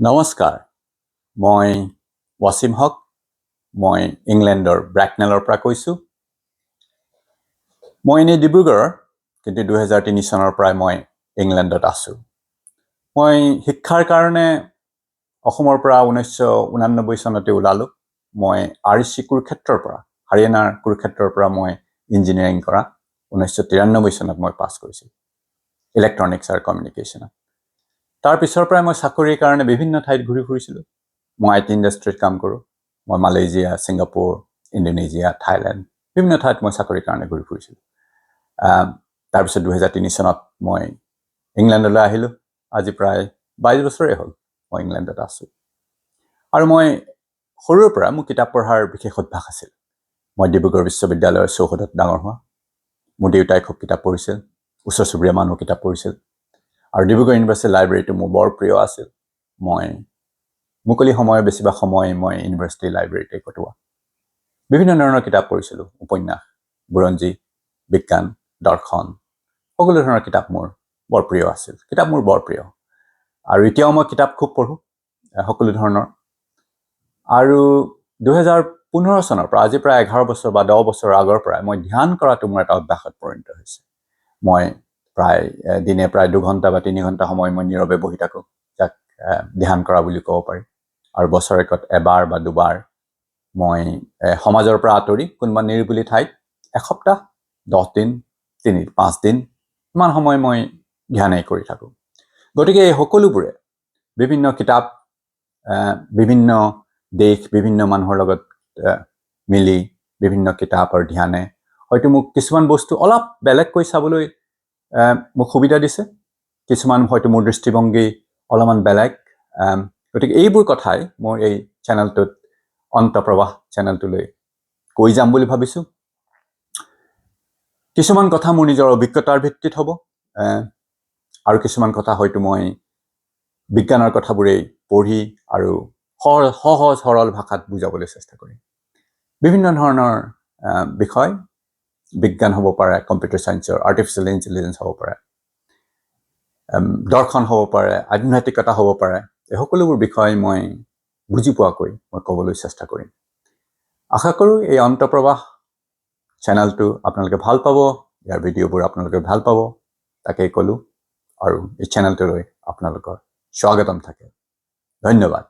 নমস্কাৰ, মই ৱাছিম হক। মই ইংলেণ্ডৰ ব্ৰেকনেলৰ পৰা কৈছোঁ। মই এনেই ডিব্ৰুগড়ৰ, কিন্তু 2003 চনৰ পৰাই মই ইংলেণ্ডত আছোঁ। মই শিক্ষাৰ কাৰণে অসমৰ পৰা 1989 চনতে ওলালোঁ। মই REC কুৰুক্ষেত্ৰৰ পৰা, হাৰিয়ানাৰ কুৰুক্ষেত্ৰৰ পৰা মই ইঞ্জিনিয়াৰিং কৰা 1993 চনত মই পাছ কৰিছোঁ, ইলেক্ট্ৰনিক্স আৰু কমিউনিকেশ্যনত। তাৰ পিছৰ পৰাই মই চাকৰিৰ কাৰণে বিভিন্ন ঠাইত ঘূৰি ফুৰিছিলোঁ। মই IT ইণ্ডাষ্ট্ৰীত কাম কৰোঁ। মই মালয়েছিয়া, ছিংগাপুৰ, ইণ্ডোনেছিয়া, থাইলেণ্ড বিভিন্ন ঠাইত মই চাকৰিৰ কাৰণে ঘূৰি ফুৰিছিলোঁ। তাৰপিছত 2003 চনত মই ইংলেণ্ডলৈ আহিলোঁ। আজি প্ৰায় 22 বছৰেই হ'ল মই ইংলেণ্ডত আছোঁ। আৰু মই সৰুৰে পৰা মোৰ কিতাপ পঢ়াৰ বিশেষ অভ্যাস আছিল। মই ডিব্ৰুগড় বিশ্ববিদ্যালয়ৰ চৌহদত ডাঙৰ হোৱা। মোৰ দেউতাই খুব কিতাপ পঢ়িছিল, ওচৰ চুবুৰীয়া মানুহ কিতাপ পঢ়িছিল। আৰু ডিব্ৰুগড় ইউনিভাৰ্চিটি লাইব্ৰেৰীটো মোৰ বৰ প্ৰিয় আছিল। মই মুকলি সময়ৰ বেছিভাগ সময় মই ইউনিভাৰ্চিটি লাইব্ৰেৰীতে কটোৱা। বিভিন্ন ধৰণৰ কিতাপ পঢ়িছিলোঁ, উপন্যাস, বুৰঞ্জী, বিজ্ঞান, দৰ্শন, সকলো ধৰণৰ কিতাপ মোৰ বৰ প্ৰিয় আছিল। কিতাপ মোৰ বৰ প্ৰিয়। আৰু এতিয়াও মই কিতাপ খুব পঢ়োঁ, সকলো ধৰণৰ। আৰু 2015 চনৰ পৰা আজি প্ৰায় 11 বছৰ বা 10 বছৰ আগৰ পৰাই মই ধ্যান কৰাটো মোৰ এটা অভ্যাসত পৰিণত হৈছে। মই দিনে প্ৰায় 2 ঘণ্টা বা 3 ঘণ্টা সময় মই নীৰৱে বহি থাকোঁ, যাক ধ্যান কৰা বুলি ক'ব পাৰি। আৰু বছৰেকত এবাৰ বা দুবাৰ মই সমাজৰ পৰা আঁতৰি কোনোবা নিৰিবিলি ঠাইত এসপ্তাহ, 10 দিন, 5 দিন ইমান সময় মই ধ্যানেই কৰি থাকোঁ। গতিকে এই সকলোবোৰে বিভিন্ন কিতাপ, বিভিন্ন দেশ, বিভিন্ন মানুহৰ লগত মিলি বিভিন্ন কিতাপ আৰু ধ্যানে হয়তো মোক কিছুমান বস্তু অলপ বেলেগকৈ চাবলৈ মোক সুবিধা দিছে। কিছুমান হয়তো মোৰ দৃষ্টিভংগী অলপমান বেলেগ। গতিকে এইবোৰ কথাই মোৰ এই চেনেলটোত, অন্তঃপ্ৰবাহ চেনেলটোলৈ কৈ যাম বুলি ভাবিছোঁ। কিছুমান কথা মোৰ নিজৰ অভিজ্ঞতাৰ ভিত্তিত হ'ব, আৰু কিছুমান কথা হয়তো মই বিজ্ঞানৰ কথাবোৰেই পঢ়ি আৰু সহজ সৰল ভাষাত বুজাবলৈ চেষ্টা কৰিম। বিভিন্ন ধৰণৰ বিষয়, বিজ্ঞান হ'ব পাৰে, কম্পিউটাৰ চায়েন্সৰ, আৰ্টিফিচিয়েল ইণ্টেলিজেন্স হ'ব পাৰে, দৰ্শন হ'ব পাৰে, আধ্যাত্মিকতা হ'ব পাৰে। এই সকলোবোৰ বিষয় মই বুজি পোৱাকৈ মই ক'বলৈ চেষ্টা কৰিম। আশা কৰোঁ এই অন্তঃপ্ৰবাহ চেনেলটো আপোনালোকে ভাল পাব, ইয়াৰ ভিডিঅ'বোৰ আপোনালোকে ভাল পাব, তাকেই ক'লোঁ। আৰু এই চেনেলটোলৈ আপোনালোকৰ স্বাগতম থাকে। ধন্যবাদ।